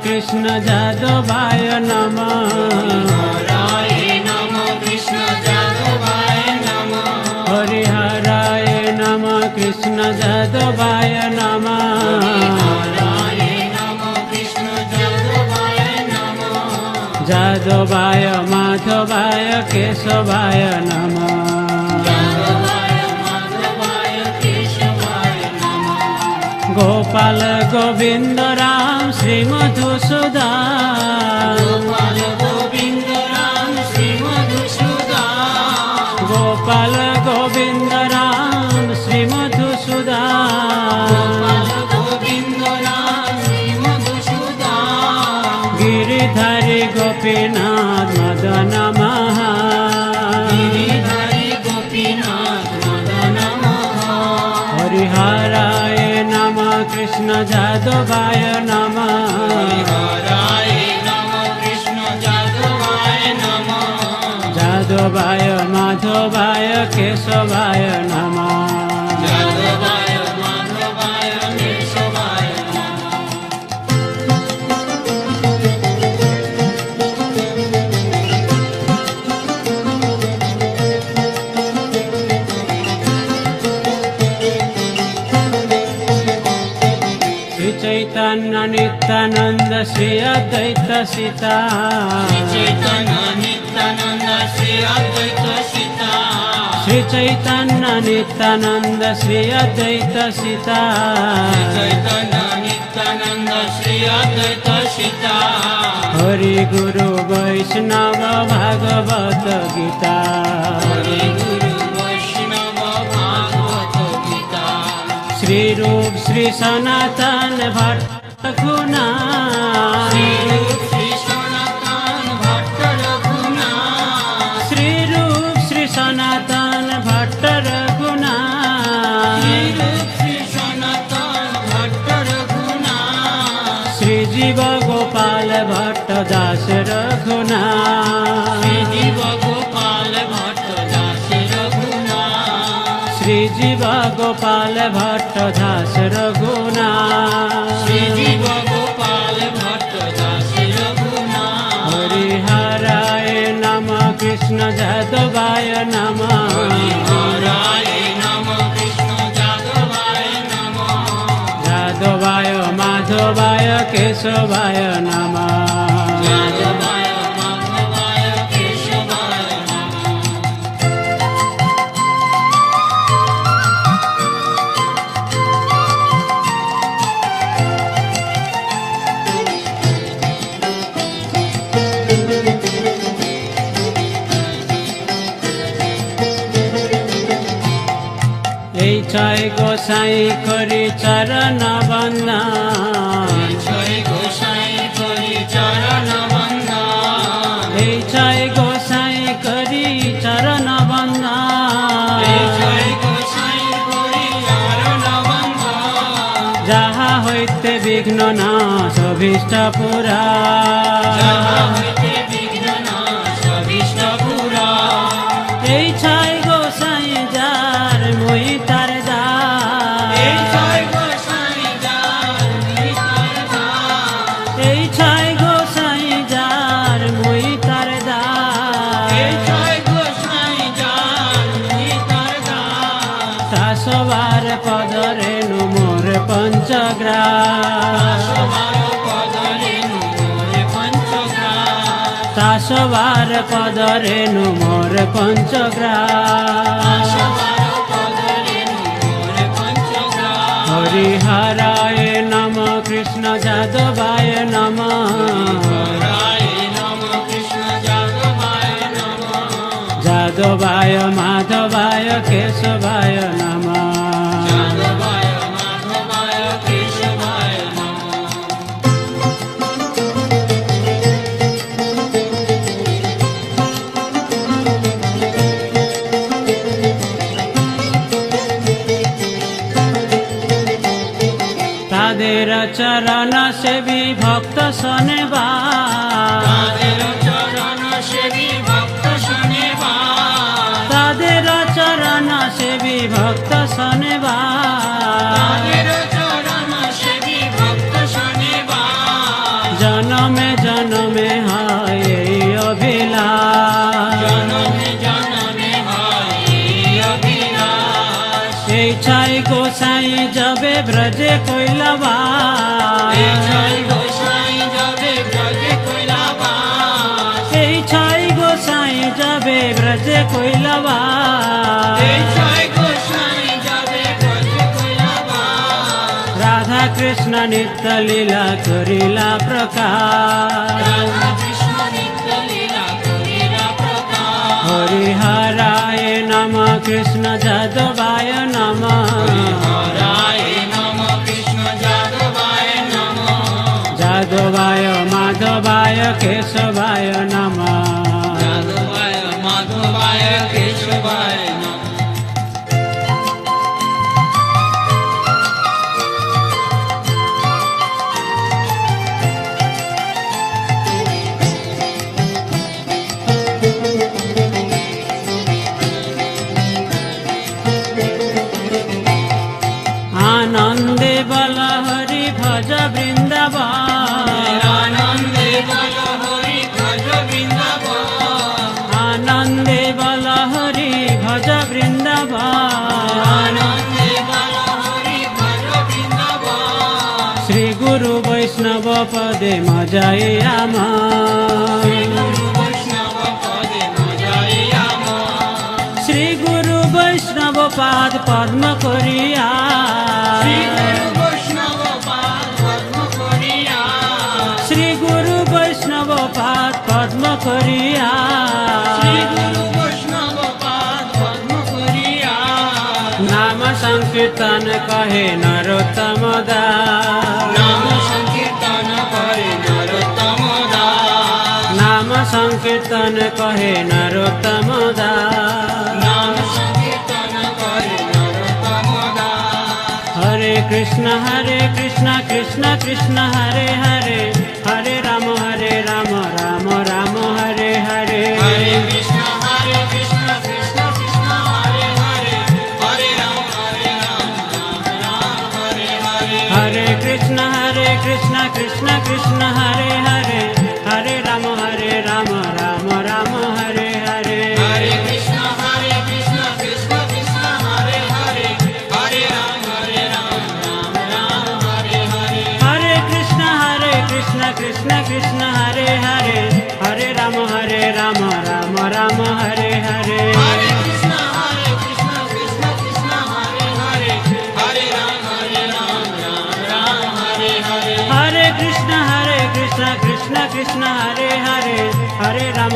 কৃষ্ণ যাদবায় নমঃ। হরায় নমঃ কৃষ্ণ যাদবায় নমঃ। হরিহরায় নমঃ কৃষ্ণ যাদবায় নমঃ। হরায় নমঃ কৃষ্ণ যাদবায় নমঃ। যাদবায় মাধবায় কেশবায় নমঃ। যাদবায় মাধবায় কেশবায় নমঃ। গোপাল গোবিন্দ রাম শ্রী মধুসূদন। গোপাল গোবিন্দ রাম শ্রী মধুসূদন। গোপাল গোবিন্দ রাম শ্রী মধুসূদন। গোপাল গোবিন্দ রাম শ্রী মধুসূদন। গিরিধারী গোপীনাথ মদন মহা। গিরিধারী গোপীনাথ মদন মোহন। হরিহরায় নমঃ কৃষ্ণ যাদবায় নমঃ। হরায় নমঃ কৃষ্ণ যাদবায় নমঃ। যাদবায় মাধবায় কেশবায় নমঃ। যাদবায় মাধবায় কেশবায় নমঃ। শ্রী চৈতন্য নিত্যানন্দ শ্রী অদ্বৈত সীতা। শ্রী চৈতন্য নিত্যানন্দ শ্রী অদ্বৈত সীতা। শ্রী চৈতন্য নিত্যানন্দ শ্রী অদ্বৈত সীতা। চৈতন্য নিত্যানন্দ শ্রী অদ্বৈত সীতা। হরি গুরু বৈষ্ণব ভাগবত গীতা। হরি গুরু বৈষ্ণব ভাগবত গীতা। শ্রী রূপ শ্রী সনাতন ভট্ট রঘুনাথ। শ্রী রূপ শ্রী সনাতন ভট্ট রঘুনাথ। শ্রী রূপ শ্রী সনাতন ভট্ট রঘুনাথ। শ্রী রূপ শ্রী সনাতন ভট্ট রঘুনাথ। শ্রী জীব গোপাল ভট্ট দাস রঘুনাথ। শ্রী জীব গোপাল ভট্ট দাস রঘুনাথ। শ্রী জীব গোপাল ভট্ট দাস রঘুনাথ। শ্রী জীব গোপাল ভট্ট দাস রঘুনাথ। হরিহরায় নমঃ কৃষ্ণ যাদবায় নমঃ। হরায় নমঃ কৃষ্ণ যাদবায় নমঃ। যাদবায় মাধবায় কেশবায় নমঃ। যাদবায় মাধবায় কেশবায় নমঃ। এই ছয় গোসাই করি চরণ বন্দন। জয় গোসাই করি চরণ বন্দন। এই ছয় গোসাই করি চরণ বন্দন। জয় গোসাই করি চরণ বন্দন। যাহা হইতে বিঘ্ন নাশ অভীষ্ট পুরা। যাহা হইতে বিঘ্ন নাশ অভীষ্ট পুরা। এই ছয় গোসাই যার মুই তার এই দাস। জয় গোসাই যার নিতার দাস। এই ছয় গোসাই যার মুই তার এই দাস। জয় গোসাই যার নিতার দাস। তাসবার পদরে মোর পঞ্চগ্রাস। সবার পদরে মোর পঞ্চগ্রাস। তাসবার পদরে মোর পঞ্চগ্রাস। সবার পদরে মোর পঞ্চগ্রাস। হরিহরায় নমঃ কৃষ্ণ যাদবায় নমঃ। হরায় নমঃ কৃষ্ণ যাদবায় নমঃ। যাদবায় মাধবায় কেশবায় নমঃ। যাদবায় মাধবায় কেশবায় নমঃ। তাদের চরণ সেবী ভক্ত শোনেবা। তাদের চরণ সেবী ভক্ত শোনেবা। তাদের চরণ সেবী ভক্ত শোনেবা। তাদের চরণ সেবী ভক্ত শোনেবা। গোসাই যাবে ব্রজে কৈলাবাস এই ছয় গোসাই যাবে ব্রজে কৈলাবাস এই ছয় গোসাই যাবে ব্রজে কৈলাবাস এই ছয় গোসাই যাবে ব্রজে কৈলাবাস রাধা কৃষ্ণ নিত্য লীলা করিলা প্রকাশ রাধা কৃষ্ণ নিত্য লীলা করিলা প্রকাশ হরিহরায় নম কৃষ্ণ যাদবায় নম হরায় নম কৃষ্ণ যাদবায় নম যাদবায় মাধবায় কেশবায় নম যাদবায় মাধবায় কেশবায় নম আনন্দে বল হরি ভজ বৃন্দাবন আনন্দে বল হরি ভজ বৃন্দাবন আনন্দে বল হরি ভজ বৃন্দাবন আনন্দে বল হরি ভজ বৃন্দাবন শ্রী গুরু বৈষ্ণব পদে মজাই আমার গুরু বৈষ্ণব পদে মজাই আমার শ্রী গুরু বৈষ্ণব পাদ পদ্ম করিয়া শ্রী গুরু বৈষ্ণব পাদ পদ্ম করিয়া শ্রী গুরু বৈষ্ণব পাদ পদ্ম করিয়া শ্রী গুরু বৈষ্ণব পাদ পদ্ম করিয়া নাম সংকীর্তন কহে নরোত্তম দাস নাম সংকীর্তন করে নরোত্তম দাস নাম সংকীর্তন কহে নরোত্তম দাস নাম সংকীর্তন করে নরোত্তম দাস হরে কৃষ্ণ কৃষ্ণ কৃষ্ণ হরে হরে হরে রাম রাম রাম হরে হরে হরে কৃষ্ণ কৃষ্ণ কৃষ্ণ হরে হরে হরে রাম রাম রাম হরে হরে হরে কৃষ্ণ কৃষ্ণ কৃষ্ণ হরে হরে হরে রাম রাম রাম হরে হরে হরে কৃষ্ণ কৃষ্ণ কৃষ্ণ হরে হরে হরে রাম রাম রাম হরে হরে হরে কৃষ্ণ কৃষ্ণ কৃষ্ণ হরে হরে হরে রাম রাম রাম হরে হরে হরে কৃষ্ণ কৃষ্ণ কৃষ্ণ হরে হরে হরে রাম রাম হরে হরে হরে কৃষ্ণ কৃষ্ণ কৃষ্ণ হরে হরে হরে রাম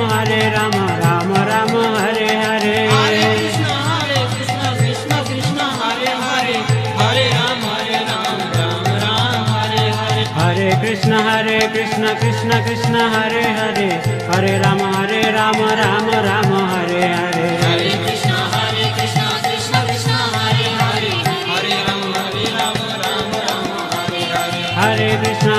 রাম হরে হরে হরে কৃষ্ণ কৃষ্ণ কৃষ্ণ হরে হরে হরে রাম রাম হরে হরে হরে কৃষ্ণ কৃষ্ণ কৃষ্ণ হরে হরে হরে রাম রাম হরে হরে হরে কৃষ্ণ কৃষ্ণ কৃষ্ণ হরে হরে হরে রাম রাম হরে হরে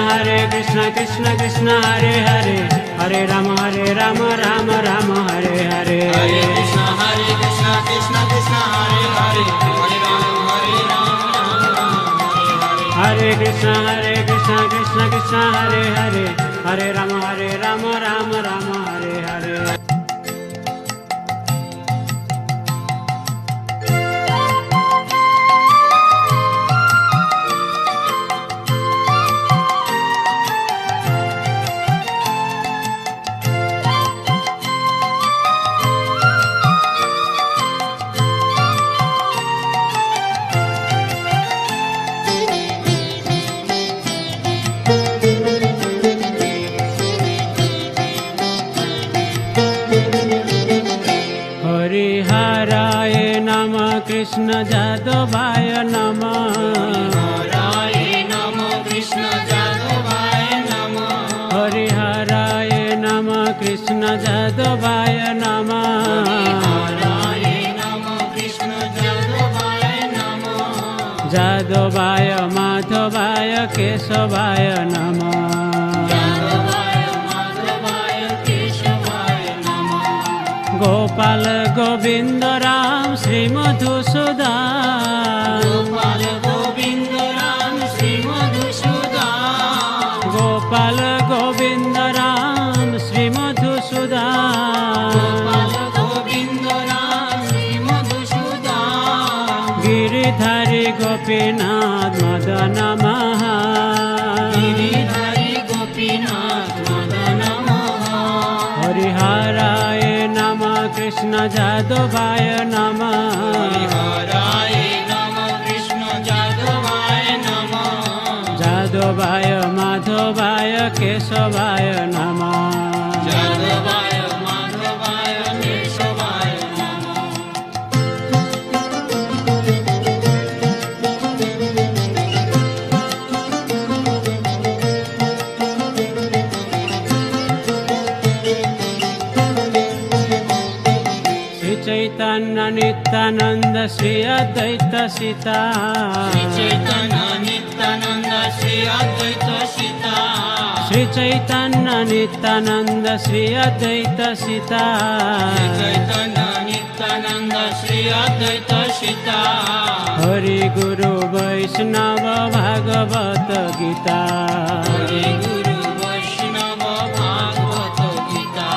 হরে কৃষ্ণ কৃষ্ণ কৃষ্ণ হরে হরে হরে রাম রাম হরে হরে হরে কৃষ্ণ কৃষ্ণ কৃষ্ণ হরে হরে হরে রাম রাম হরে হরে হরে কৃষ্ণ কৃষ্ণ কৃষ্ণ হরে হরে হরে রাম রাম হরে হরে হরিহরায় নম কৃষ্ণ যাদবায় নম হরায় নম কৃষ্ণ যাদবায় নম হরিহরায় নম কৃষ্ণ যাদবায় নম হরায় নম কৃষ্ণ যাদবায় নম যাদবায় মাধবায় কেশবায় নম যাদবায় মাধবায় কেশবায় নম গোপাল গোবিন্দ রাম শ্রী মধুসূদন গোপাল গোবিন্দ রাম শ্রী মধুসূদন গোপাল গোবিন্দ রাম শ্রী মধুসূদন গোপাল গোবিন্দ রাম শ্রী মধুসূদন গিরিধারী गिरिधारी गोपीनाथ मदन महा गिरिधारी गोपीनाथ मदन महा हरिहराय नमः कृष्ण जादवाय नमः हरिहराय नमः कृष्ण जादवाय नमः जादवाय माधवाय केशवाय नमः जादवाय माधवाय केशवाय नमः श्री चैतन्य नित्यानंद श्री अद्वैत सीता श्री चैतन्य नित्यानंद श्री अद्वैत सीता श्री चैतन्य नित्यानंद श्री अद्वैत सीता श्री चैतन्य नित्यानंद श्री अद्वैत सीता हरि गुरु वैष्णव भागवत गीता हरि गुरु वैष्णव भागवत गीता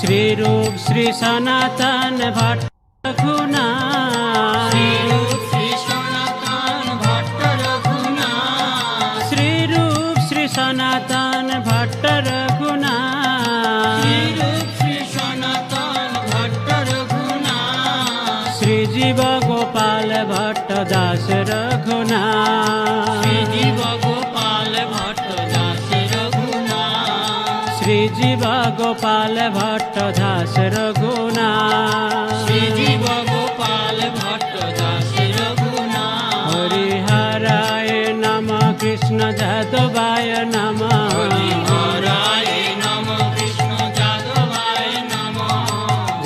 श्री रूप श्री सनातन भट्ट रघुनाथ श्री रूप श्री सनातन भट्ट रघुनाथ श्री रूप श्री सनातन भट्ट रघुनाथ श्री रूप श्री सनातन भट्ट रघुनाथ श्री जीव गोपाल भट्ट दास रघुनाथ श्री जीव गोपाल भट्ट दास रघुनाथ श्री जीव गोपाल भट्ट दास रघुनाथ श्री जीव गोपाल भट्ट दास रघुनाथ हरिहराय नमः कृष्ण जादवाय नमः हरिहराय नमः कृष्ण जादवाय नमः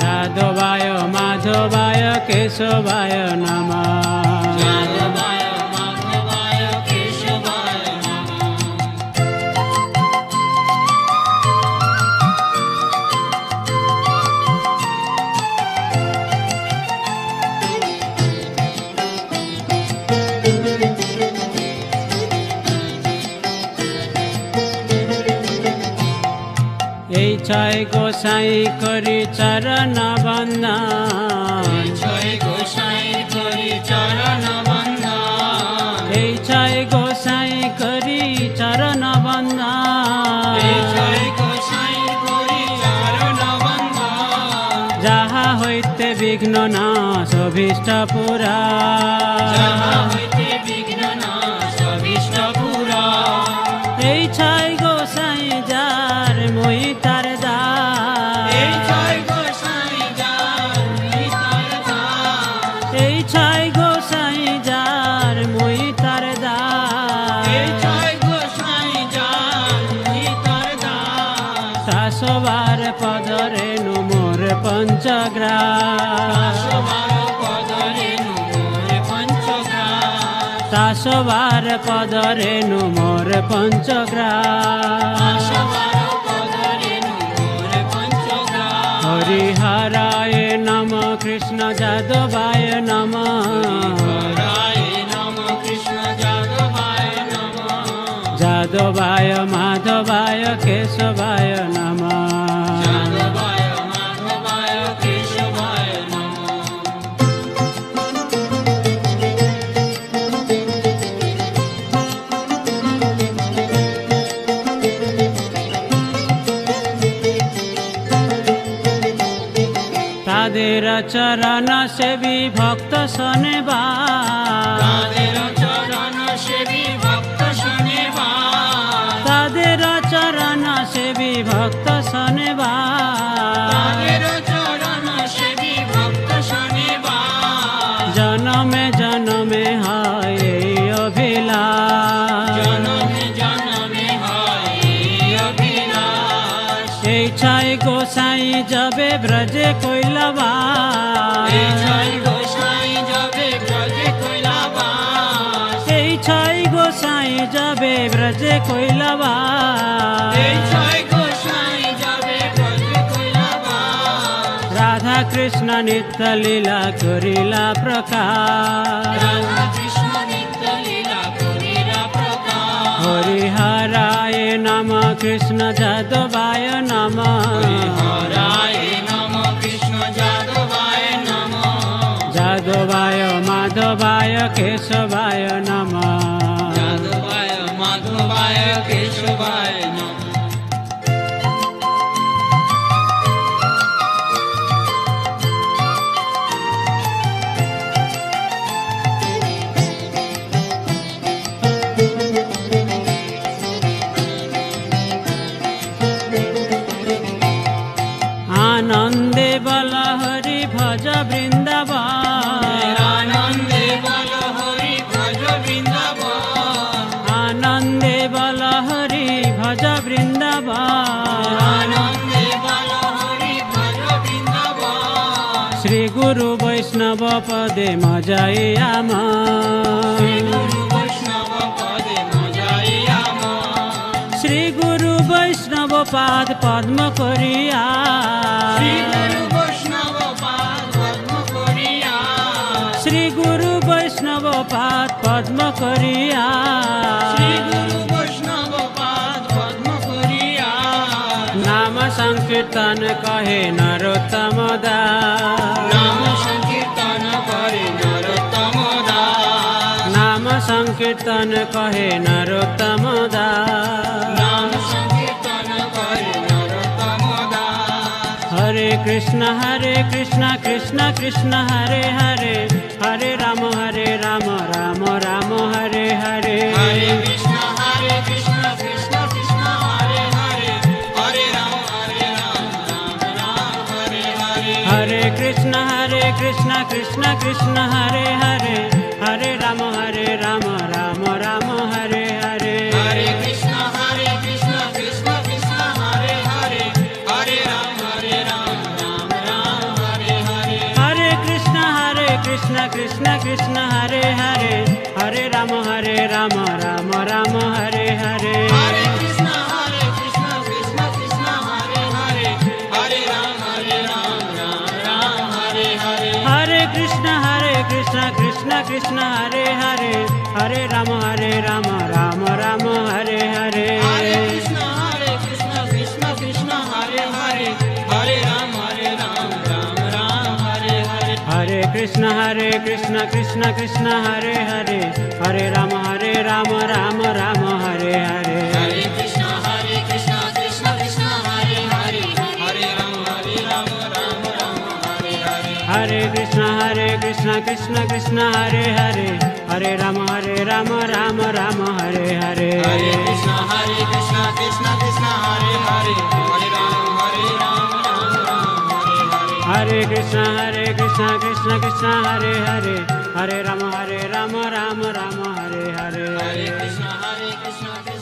जादवाय माधवाय केशवाय नमः जादवाय माधवाय केशवाय नमः এই ছয় গোসাই করি চরণ বন্দন জয় গোসাই করি চরণ বন্দন এই ছয় গোসাই করি চরণ বন্দন জয় গোসাই করি চরণ বন্দন যাহা হইতে বিঘ্ন নাশ অভীষ্ট পুরা যাহা হইতে বিঘ্ন নাশ অভীষ্ট পুরা এই ছয় গোসাই যার মই তার এই দাস জয় গোসাই যার নিতার দাস এই ছয় গোসাই যার মই তার এই দাস জয় গোসাই যার নিতার দাস শাসবার পদরে মোর পঞ্চগ্রাস আসবার পদরে নুমোর পঞ্চগ্রাস শাসবার পদরে মোর পঞ্চগ্রাস আসবার পদরে নুমোর পঞ্চগ্রাস হরিহরায় নমঃ কৃষ্ণ যাদবায় নমঃ হরায় নমঃ কৃষ্ণ যাদবায় নমঃ যাদবায় মাধবায় কেশবায় নমঃ যাদবায় মাধবায় কেশবায় নমঃ তাদের চরণ সেবী ভক্ত শোনেবা তাদের চরণ সেবী ভক্ত শোনেবা তাদের চরণ সেবী ভক্ত শোনেবা তাদের চরণ সেবী ভক্ত শোনেবা জনমে জনমে হয় এই অভিলাষ জনমে জনমে হয় এই অভিলাষ এই ছয় গোসাই যাবে ব্রজে কৈলাবাস এই ছয় গোসাই যাবে ব্রজে কৈলাবাস এই ছয় গোসাই যাবে ব্রজে কৈলাবাস এই ছয় গোসাই যাবে ব্রজে কৈলাবাস রাধা কৃষ্ণ নিত্য লীলা করিলা প্রকাশ রাধা কৃষ্ণ নিত্য লীলা করিলা প্রকাশ হরিহরায় নমঃ কৃষ্ণ যাদবায় নমঃ হরায় নমঃ কৃষ্ণ যাদবায় নমঃ यादवाय माधवाय केशवाय नमः यादवाय माधवाय केशवाय नमः आनंदे बल हरि भज वृंदावन आनंदे बल हरि भज वृंदावन आनंदे बल हरि भज वृंदावन आनंदे बल हरि भज वृंदावन श्री गुरु वैष्णव पदे मजायाम गुरु वैष्णव पदे मजायाम श्री गुरु वैष्णव पाद पद्म करिया श्री गुरु वैष्णव पाद पद्म करिया श्री गुरु वैष्णव पाद पद्म करिया श्री गुरु वैष्णव पाद पद्म करिया नाम संकीर्तन कहे नरोत्तम दास नाम संकीर्तन करे नरोत्तम दास नाम संकीर्तन कहे नरोत्तम दास नाम संकीर्तन करे नरोत्तम दास हरे कृष्ण कृष्ण कृष्ण हरे हरे हरे राम राम राम हरे हरे हरे कृष्ण कृष्ण कृष्ण हरे हरे हरे राम राम हरे हरे हरे कृष्ण कृष्ण कृष्ण हरे हरे हरे राम राम राम हरे हरे हरे कृष्ण कृष्ण कृष्ण हरे हरे हरे राम राम हरे हरे हरे कृष्ण कृष्ण कृष्ण हरे हरे हरे राम राम राम हरे हरे हरे कृष्ण कृष्ण कृष्ण हरे हरे हरे राम राम हरे हरे हरे कृष्ण कृष्ण कृष्ण हरे हरे हरे राम राम राम हरे हरे हरे कृष्ण कृष्ण कृष्ण हरे हरे हरे राम राम हरे हरे हरे कृष्ण कृष्ण कृष्ण हरे हरे हरे राम राम राम हरे हरे हरे कृष्ण कृष्ण कृष्ण हरे हरे हरे राम हरे हरे हरे कृष्ण कृष्ण कृष्ण हरे हरे हरे राम राम राम हरे हरे हरे कृष्ण कृष्ण कृष्ण हरे हरे हरे राम हरे हरे हरे कृष्ण कृष्ण कृष्ण हरे हरे हरे राम राम राम हरे हरे हरे कृष्ण कृष्ण